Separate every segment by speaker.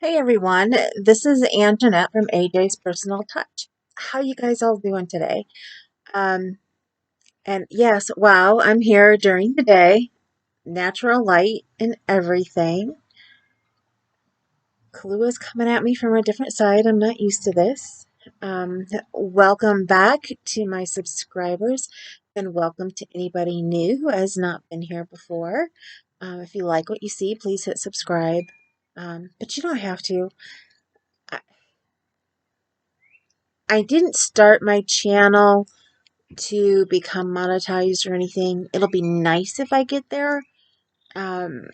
Speaker 1: Hey everyone, this is Anjanette from AJ's Personal Touch. How you guys all doing today? Um, and yes, wow, I'm here during the day, natural light and everything. Clue is coming at me from a different side. I'm not used to this. Welcome back to my subscribers, and welcome to anybody new who has not been here before. If you like what you see, please hit subscribe. But you don't have to. I didn't start my channel to become monetized or anything. It'll be nice if I get there. Um,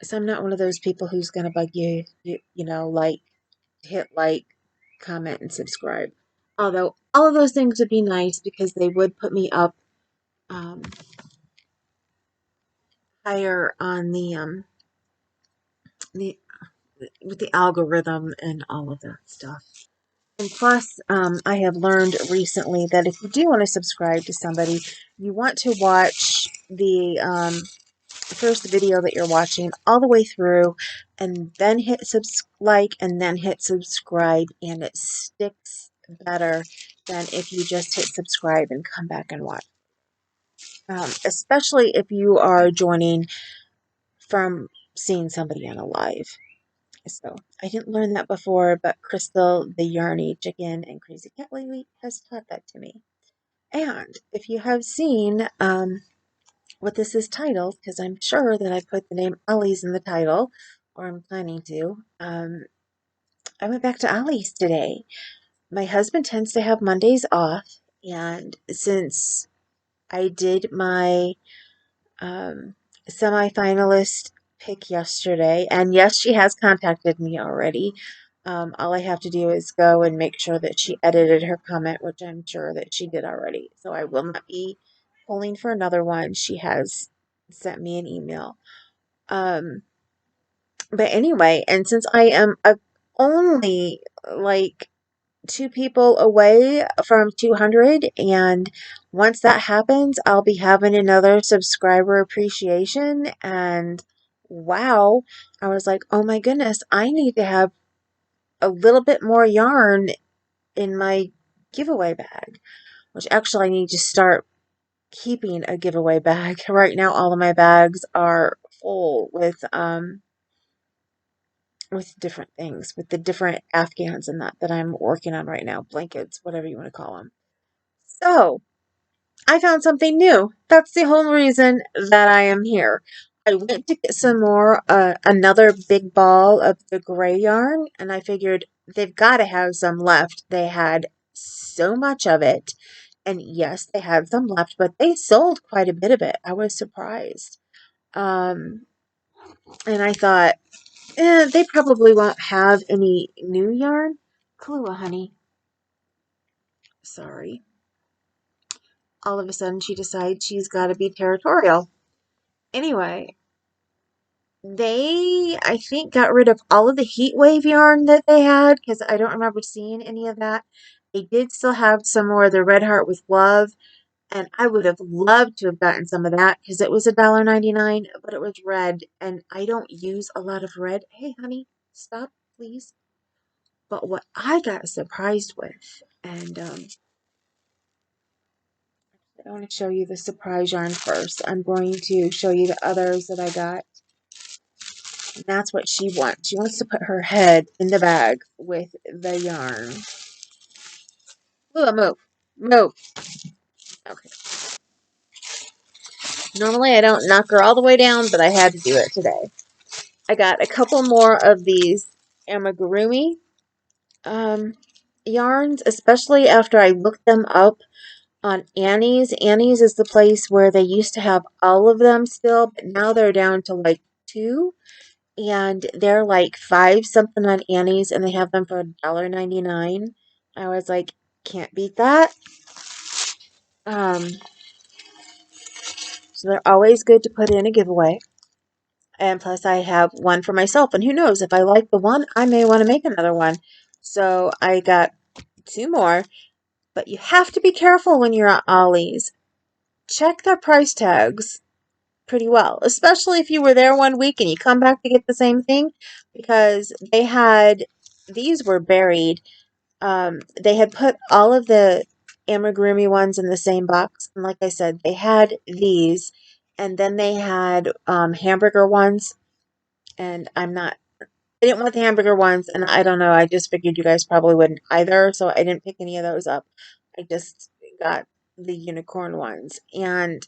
Speaker 1: so I'm not one of those people who's going to bug you, hit like, comment, and subscribe. Although all of those things would be nice because they would put me up um, higher on the with the algorithm and all of that stuff. And plus, I have learned recently that if you do want to subscribe to somebody, you want to watch the first video that you're watching all the way through, and then hit and then hit subscribe, and it sticks better than if you just hit subscribe and come back and watch. Especially if you are joining from seeing somebody on a live. So I didn't learn that before, but Crystal, the Yarny Chicken, and Crazy Cat Lady has taught that to me. And if you have seen what this is titled, because I'm sure that I put the name Ollie's in the title, or I'm planning to, I went back to Ollie's today. My husband tends to have Mondays off, and since I did my um, semifinalist pick yesterday. And yes, she has contacted me already. All I have to do is go and make sure that she edited her comment, which I'm sure that she did already. So I will not be pulling for another one. She has sent me an email. Um, but anyway, and since I am only like two people away from 200, and once that happens I'll be having another subscriber appreciation. And wow, I was like, oh my goodness, I need to have a little bit more yarn in my giveaway bag, which actually I need to start keeping a giveaway bag. Right now all of my bags are full with different things, with the different afghans and that I'm working on right now, blankets, whatever you want to call them. So I found something new. That's the whole reason that I am here. I went to get some more, another big ball of the gray yarn, and I figured they've got to have some left. They had so much of it, and yes, they had some left, but they sold quite a bit of it. I was surprised. Um, and I thought, they probably won't have any new yarn. Kahlua, honey. Sorry. All of a sudden, she decides she's got to be territorial. Anyway, they, I think, got rid of all of the heat wave yarn that they had because I don't remember seeing any of that. They did still have some more of the Red Heart with Love, and I would have loved to have gotten some of that because it was $1.99, but it was red, and I don't use a lot of red. Hey, honey, stop, please. But what I got surprised with, and I want to show you the surprise yarn first. I'm going to show you the others that I got. And that's what she wants. She wants to put her head in the bag with the yarn. Lula, move. Move. Okay. Normally I don't knock her all the way down, but I had to do it today. I got a couple more of these amigurumi yarns, especially after I looked them up on Annie's. Annie's is the place where they used to have all of them still, but now they're down to like two. And they're like five something on Annie's, and they have them for $1.99. I was like, can't beat that. Um, so they're always good to put in a giveaway. And plus, I have one for myself, and who knows, if I like the one, I may want to make another one. So I got two more, but you have to be careful when you're at Ollie's. Check their price tags. pretty well, especially if you were there one week and you come back to get the same thing, because these were buried. They had put all of the amigurumi ones in the same box, and like I said, they had these, and then they had hamburger ones, and I didn't want the hamburger ones, and I don't know, I just figured you guys probably wouldn't either, so I didn't pick any of those up. I just got the unicorn ones, and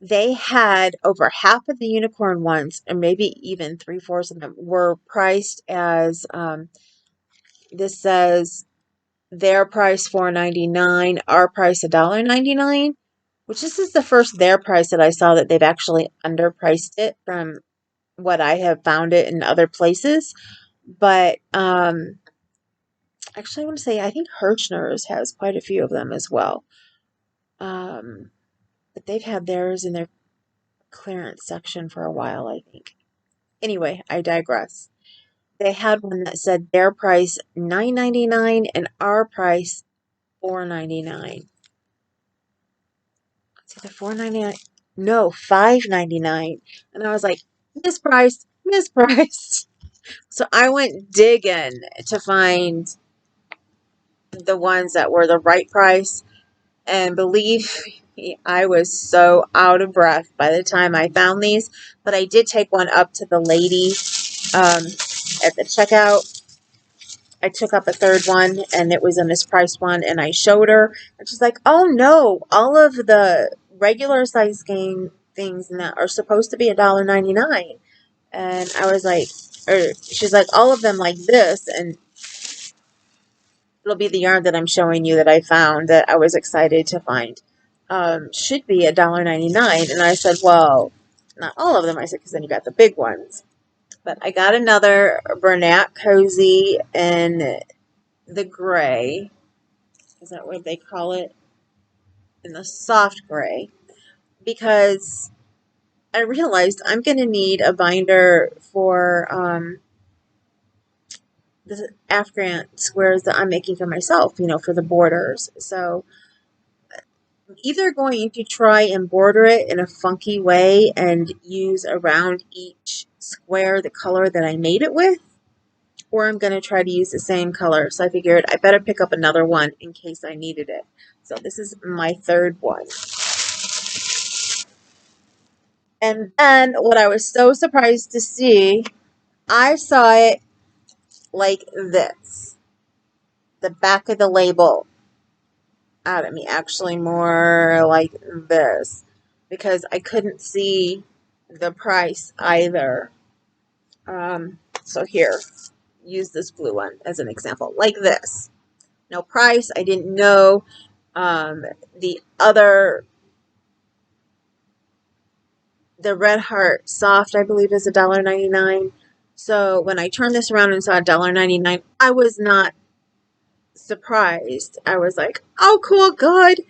Speaker 1: they had over half of the unicorn ones, or maybe even three-fourths of them, were priced as this says their price $4.99, our price $1.99, which this is the first their price that I saw that they've actually underpriced it from what I have found it in other places. But actually, I want to say I think Hirschner's has quite a few of them as well. Um, but they've had theirs in their clearance section for a while, I think. Anyway, I digress. They had one that said their price $9.99 and our price $4.99. It's either $4.99. No, $5.99. And I was like, mispriced, mispriced. So I went digging to find the ones that were the right price. And believe me, I was so out of breath by the time I found these. But I did take one up to the lady at the checkout. I took up a third one, and it was a mispriced one, and I showed her, and she's like, "Oh no, all of the regular size game things and that are supposed to be $1.99." And I was like, or she's like, "All of them like this," and it'll be the yarn that I'm showing you that I found that I was excited to find. Should be $1.99, and I said, "Well, not all of them." I said, "Because then you got the big ones." But I got another Bernat cozy in the gray. Is that what they call it? In the soft gray. Because I realized I'm going to need a binder for the Afghan squares that I'm making for myself, for the borders. So I'm either going to try and border it in a funky way and use around each square the color that I made it with, or I'm going to try to use the same color. So I figured I better pick up another one in case I needed it. So this is my third one. And then what I was so surprised to see, I saw it like this. The back of the label out at me, actually more like this, because I couldn't see the price either. So here, use this blue one as an example, like this. No price. I didn't know. The other, the Red Heart Soft, I believe, is $1.99. So when I turned this around and saw $1.99, I was not surprised. I was like, oh, cool, good.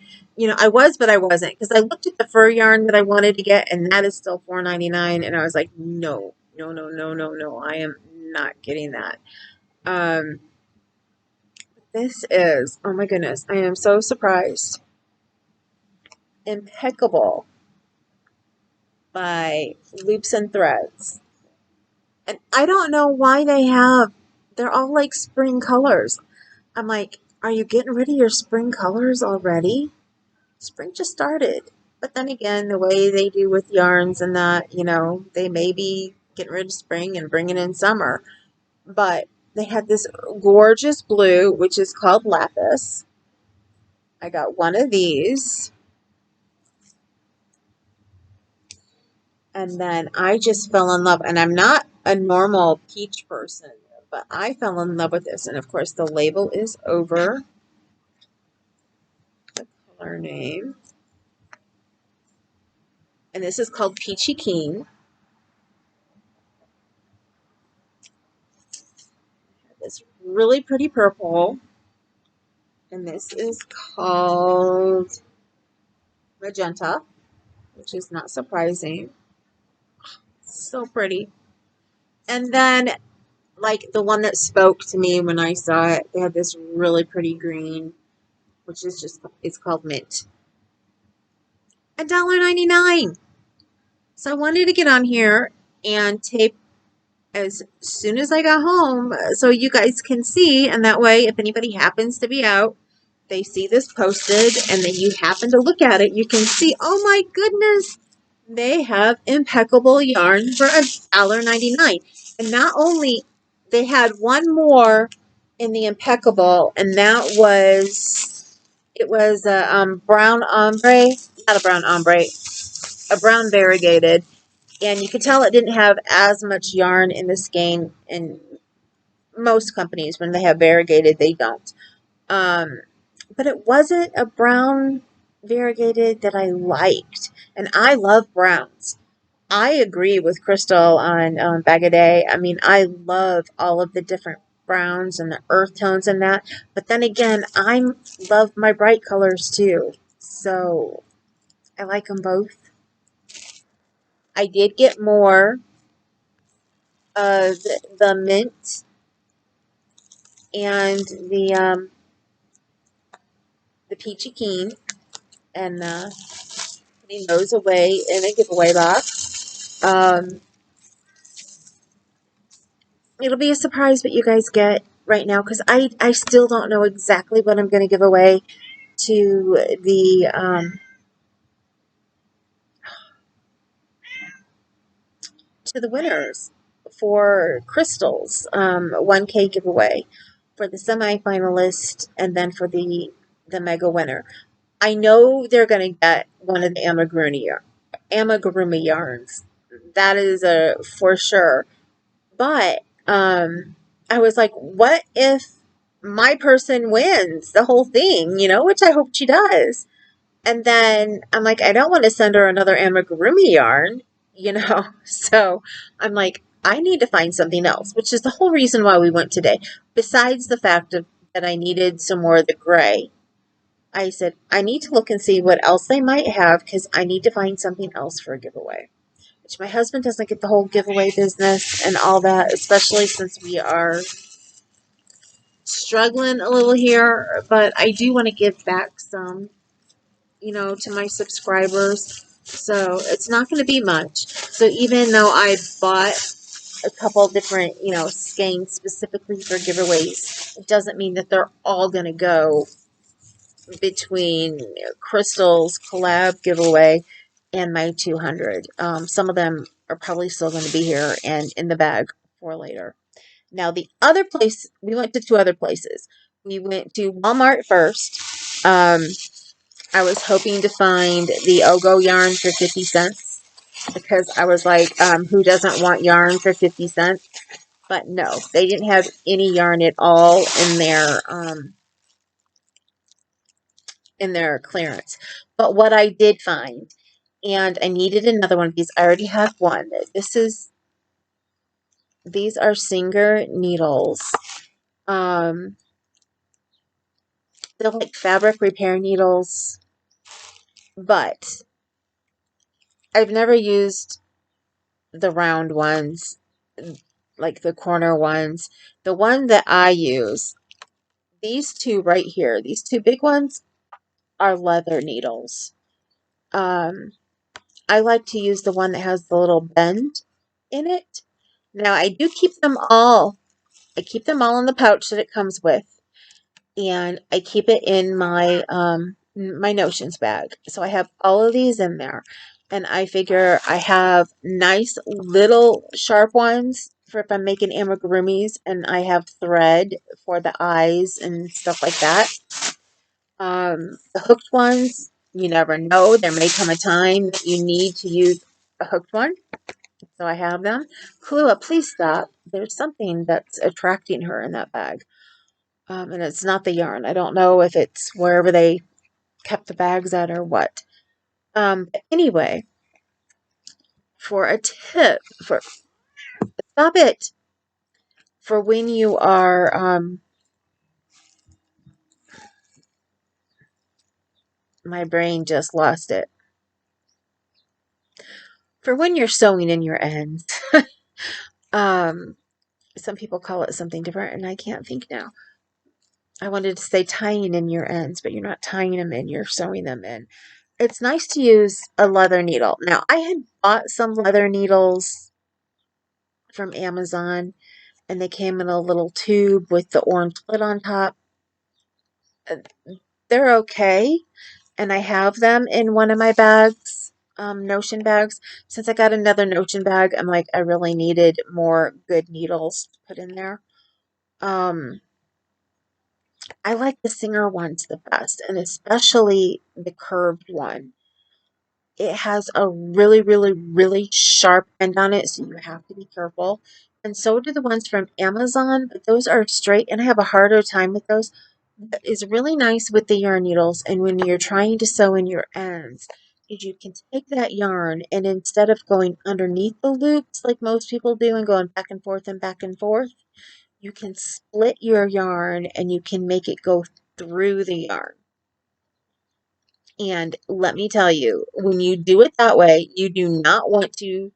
Speaker 1: I was, but I wasn't, because I looked at the fur yarn that I wanted to get, and that is still $4.99, and I was like, no, no, no, no, no, no, I am not getting that. This is, oh my goodness, I am so surprised. Impeccable by Loops and Threads. And I don't know why they're all like spring colors. I'm like, are you getting rid of your spring colors already? Spring just started. But then again, the way they do with yarns and that, they may be getting rid of spring and bringing in summer. But they had this gorgeous blue, which is called Lapis. I got one of these. And then I just fell in love. And I'm not a normal peach person, but I fell in love with this. And of course, the label is over the color name. And this is called Peachy Keen. This really pretty purple. And this is called Magenta, which is not surprising. So pretty. And then, like, the one that spoke to me when I saw it, they had this really pretty green, which is it's called Mint. $1.99. So I wanted to get on here and tape as soon as I got home so you guys can see, and that way if anybody happens to be out, they see this posted and then you happen to look at it, you can see, oh my goodness, they have impeccable yarn for $1.99. And not only, they had one more in the impeccable, and that was, it was a brown ombre, not a brown ombre, a brown variegated. And you could tell it didn't have as much yarn in the skein. In most companies, when they have variegated, they don't. But it wasn't a brown variegated that I liked. And I love browns. I agree with Crystal on Bag a Day. I mean, I love all of the different browns and the earth tones and that. But then again, I love my bright colors too. So I like them both. I did get more of the mint and the peachy keen, and putting those away in a giveaway box. It'll be a surprise what you guys get right now, because I still don't know exactly what I'm going to give away to the winners for Crystal's 1K giveaway, for the semi-finalist, and then for the mega winner. I know they're going to get one of the amigurumi yarns. That is a for sure. But I was like, what if my person wins the whole thing, which I hope she does. And then I'm like, I don't want to send her another amigurumi yarn. So I'm like, I need to find something else, which is the whole reason why we went today. Besides the fact that I needed some more of the gray, I said, I need to look and see what else they might have, because I need to find something else for a giveaway. Which my husband doesn't get the whole giveaway business and all that, especially since we are struggling a little here. But I do want to give back some, to my subscribers. So it's not going to be much. So even though I bought a couple different, skeins specifically for giveaways, it doesn't mean that they're all going to go between Crystal's collab giveaway and my 200. Some of them are probably still going to be here and in the bag for later. Now, the other place, we went to two other places. We went to Walmart first. I was hoping to find the Ogo yarn for 50 cents, because I was like, who doesn't want yarn for 50 cents? But no, they didn't have any yarn at all in their clearance. But what I did find, and I needed another one because I already had one. These are Singer needles. They're like fabric repair needles, but I've never used the round ones, like the corner ones. The one that I use, these two right here, these two big ones, are leather needles. I like to use the one that has the little bend in it. Now, I do keep them all. I keep them all in the pouch that it comes with, and I keep it in my notions bag. So I have all of these in there, and I figure I have nice little sharp ones for if I'm making amigurumis, and I have thread for the eyes and stuff like that. The hooked ones, you never know. There may come a time that you need to use a hooked one. So I have them. Kalua, please stop. There's something that's attracting her in that bag. And it's not the yarn. I don't know if it's wherever they kept the bags at or what. But anyway, for a tip, stop it. For when you are, my brain just lost it. For when you're sewing in your ends, some people call it something different, and I can't think now. I wanted to say tying in your ends, but you're not tying them in, you're sewing them in. It's nice to use a leather needle. Now, I had bought some leather needles from Amazon, and they came in a little tube with the orange lid on top. Uh, They're okay, and I have them in one of my bags, Notion bags. Since I got another Notion bag, I'm like, I really needed more good needles to put in there. Um, I like the Singer ones the best, and especially the curved one. It has a really, really, really sharp end on it, so you have to be careful. And so do the ones from Amazon, but those are straight, and I have a harder time with those. What is really nice with the yarn needles, and when you're trying to sew in your ends, is you can take that yarn and instead of going underneath the loops like most people do and going back and forth, you can split your yarn and you can make it go through the yarn. And let me tell you, when you do it that way, you do not want to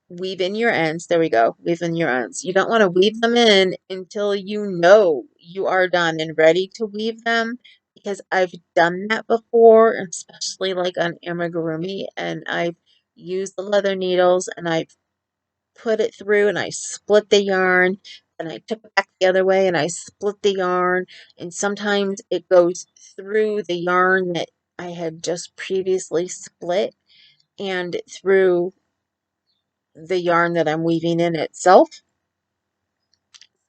Speaker 1: weave in your ends. There we go, weave in your ends. You don't want to weave them in until you know you are done and ready to weave them, because I've done that before, especially like on amigurumi, and I've used the leather needles and I've put it through and I split the yarn and I took it back the other way and I split the yarn, and sometimes it goes through the yarn that I had just previously split and through the yarn that I'm weaving in itself.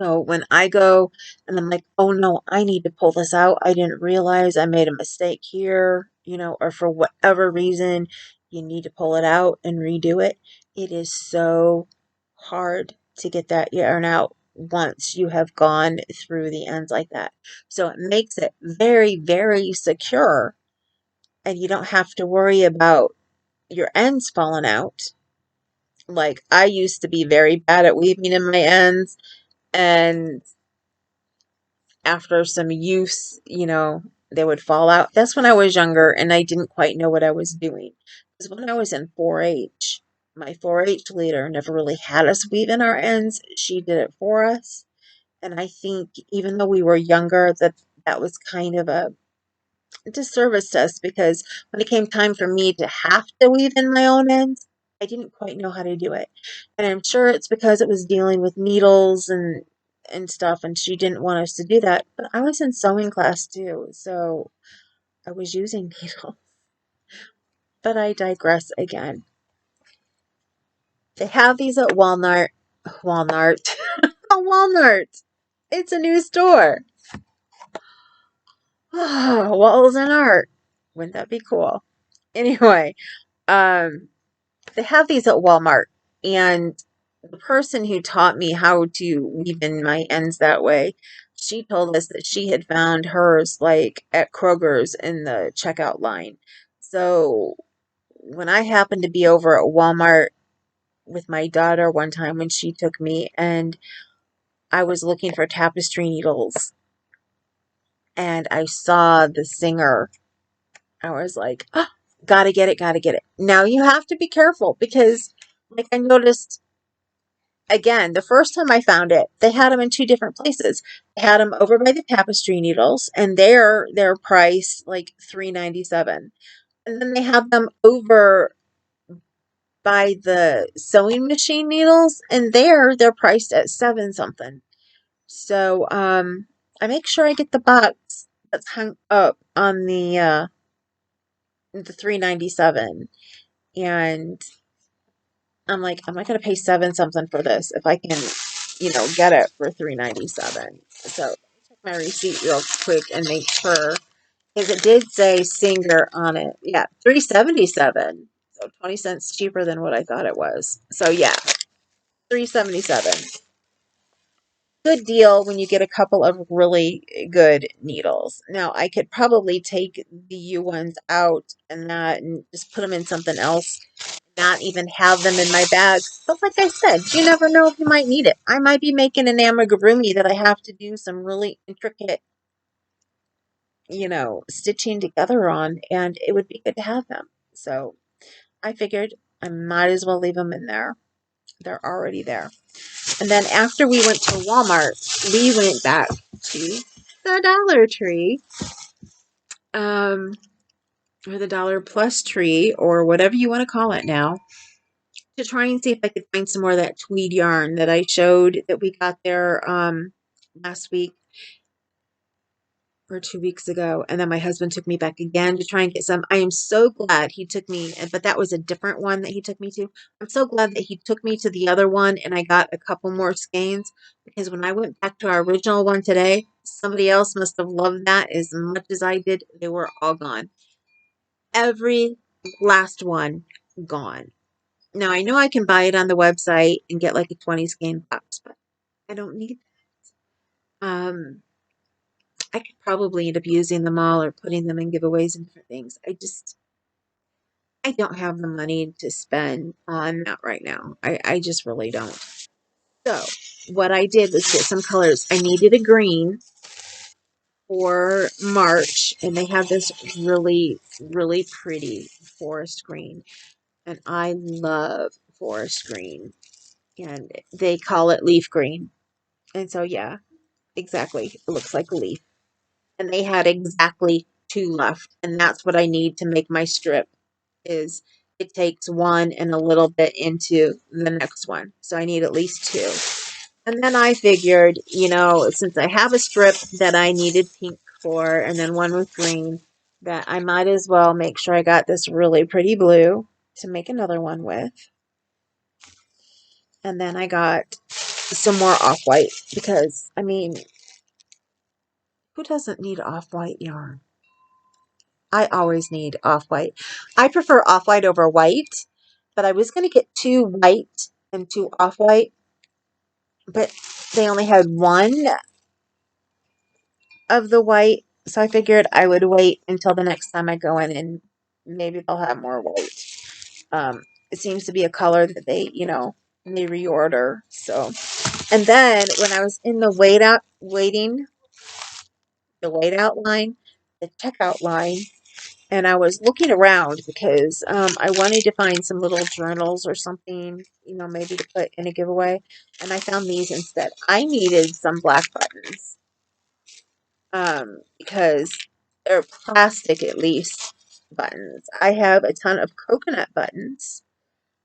Speaker 1: So when I go and I'm like, oh no, I need to pull this out. I didn't realize I made a mistake here, or for whatever reason, you need to pull it out and redo it. It is so hard to get that yarn out once you have gone through the ends like that. So it makes it very, very secure, and you don't have to worry about your ends falling out. Like I used to be very bad at weaving in my ends, and after some use, they would fall out. That's when I was younger and I didn't quite know what I was doing. Because when I was in 4-H, my 4-H leader never really had us weave in our ends. She did it for us. And I think even though we were younger, that was kind of a disservice to us, because when it came time for me to have to weave in my own ends, I didn't quite know how to do it. And I'm sure it's because it was dealing with needles and stuff, and she didn't want us to do that. But I was in sewing class too, so I was using needles. But I digress again. They have these at Walmart. Walmart. It's a new store. Walls and art. Wouldn't that be cool? Anyway, um, they have these at Walmart, and the person who taught me how to weave in my ends that way, she told us that she had found hers like at Kroger's in the checkout line. So when I happened to be over at Walmart with my daughter one time when she took me, and I was looking for tapestry needles and I saw the Singer, I was like, oh, gotta get it, gotta get it. Now you have to be careful because, like, I noticed again, the first time I found it, they had them in two different places. They had them over by the tapestry needles, and their price like $3.97, and then they have them over by the sewing machine needles, and they're priced at seven something. So I make sure I get the box that's hung up on the $3.97, and I'm like, I'm not gonna pay seven something for this if I can, get it for $3.97. So check my receipt real quick and make sure, because it did say Singer on it. Yeah, $3.77. So 20 cents cheaper than what I thought it was. So yeah, $3.77. Good deal when you get a couple of really good needles. Now I could probably take the U ones out and just put them in something else, not even have them in my bag. But like I said, you never know if you might need it. I might be making an amigurumi that I have to do some really intricate, stitching together on, and it would be good to have them. So I figured I might as well leave them in there. They're already there. And then after we went to Walmart, we went back to the Dollar Tree, or the Dollar Plus Tree, or whatever you want to call it now. to try and see if I could find some more of that tweed yarn that I showed that we got there last week or 2 weeks ago. And then my husband took me back again to try and get some. I am so glad he took me, but that was a different one that he took me to. I'm so glad that he took me to the other one and I got a couple more skeins, because when I went back to our original one today, somebody else must have loved that as much as I did. They were all gone. Every last one gone. Now I know I can buy it on the website and get like a 20 skein box, but I don't need that. I could probably end up using them all or putting them in giveaways and different things. I don't have the money to spend on that right now. I just really don't. So what I did was get some colors. I needed a green for March, and they have this really, really pretty forest green. And I love forest green. And they call it leaf green. And so, yeah, exactly. It looks like a leaf. And they had exactly two left. And that's what I need to make my strip, is it takes one and a little bit into the next one. So I need at least two. And then I figured, since I have a strip that I needed pink for and then one with green, that I might as well make sure I got this really pretty blue to make another one with. And then I got some more off-white because, who doesn't need off-white yarn? I always need off-white. I prefer off-white over white, but I was going to get two white and two off-white, but they only had one of the white, so I figured I would wait until the next time I go in and maybe they'll have more white. It seems to be a color that they reorder. So, and then when I was in the wait out line, the checkout line, and I was looking around because I wanted to find some little journals or something, maybe to put in a giveaway. And I found these instead. I needed some black buttons because they're plastic, at least, buttons. I have a ton of coconut buttons,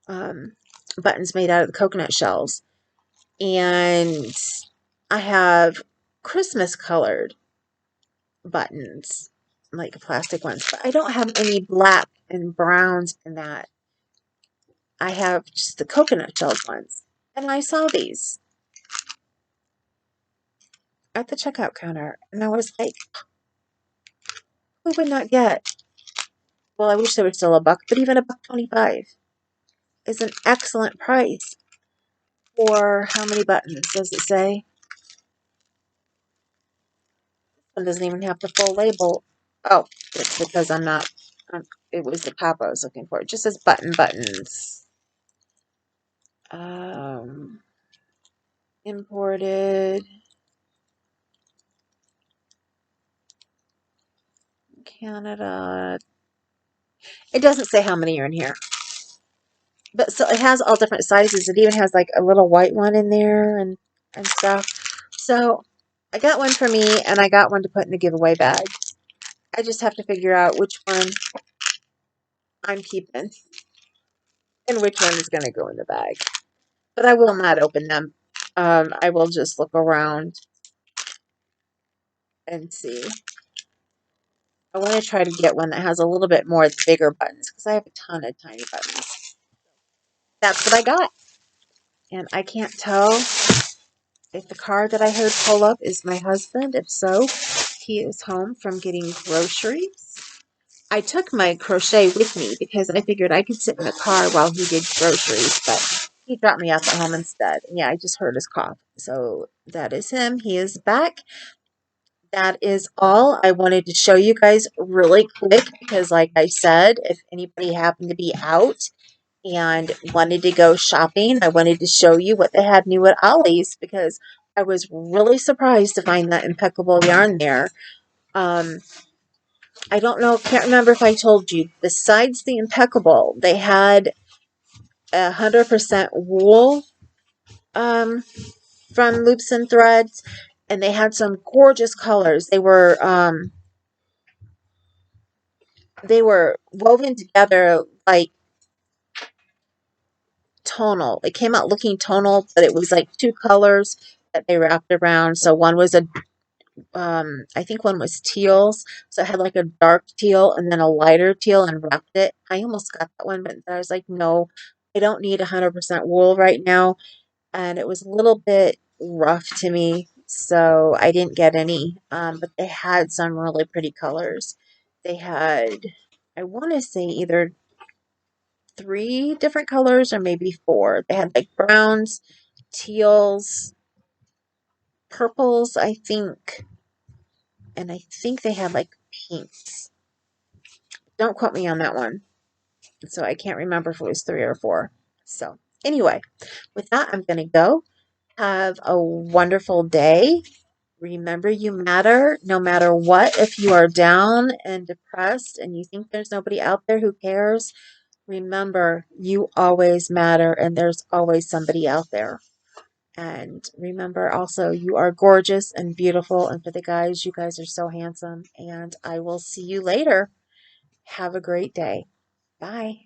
Speaker 1: um, buttons made out of the coconut shells. And I have Christmas colored buttons, like plastic ones, but I don't have any black and browns in that. I have just the coconut shelled ones. And I saw these at the checkout counter, and I was like, who would not get? Well, I wish they were still a buck, but even $1.25 is an excellent price for how many buttons does it say? It doesn't even have the full label. Oh, it's because I'm not. It was the top I was looking for. It just says buttons. Imported Canada. It doesn't say how many are in here. But so it has all different sizes. It even has like a little white one in there and stuff. So I got one for me and I got one to put in the giveaway bag. I just have to figure out which one I'm keeping and which one is going to go in the bag. But I will not open them. I will just look around and see. I want to try to get one that has a little bit more bigger buttons because I have a ton of tiny buttons. That's what I got. And I can't tell if the car that I heard pull up is my husband. If so, he is home from getting groceries. I took my crochet with me because I figured I could sit in the car while he did groceries, but he dropped me off at home instead. And yeah, I just heard his cough. So that is him. He is back. That is all I wanted to show you guys really quick because, like I said, if anybody happened to be out and wanted to go shopping, I wanted to show you what they had new at Ollie's because I was really surprised to find that impeccable yarn there. I don't know, can't remember if I told you, besides the impeccable, they had 100% wool from Loops and Threads, and they had some gorgeous colors. They were woven together like tonal. It came out looking tonal, but it was like two colors that they wrapped around. So one was a I think one was teals. So it had like a dark teal and then a lighter teal and wrapped it. I almost got that one, but I was like, no, I don't need 100% wool right now. And it was a little bit rough to me, so I didn't get any. But they had some really pretty colors. They had, I want to say either three different colors or maybe four. They had like browns, teals, purples, I think, and I think they had like pinks. Don't quote me on that one. So I can't remember if it was three or four. So anyway, with that, I'm going to go. Have a wonderful day. Remember, you matter no matter what. If you are down and depressed and you think there's nobody out there who cares, remember, you always matter and there's always somebody out there. And remember also, you are gorgeous and beautiful. And for the guys, you guys are so handsome. And I will see you later. Have a great day. Bye.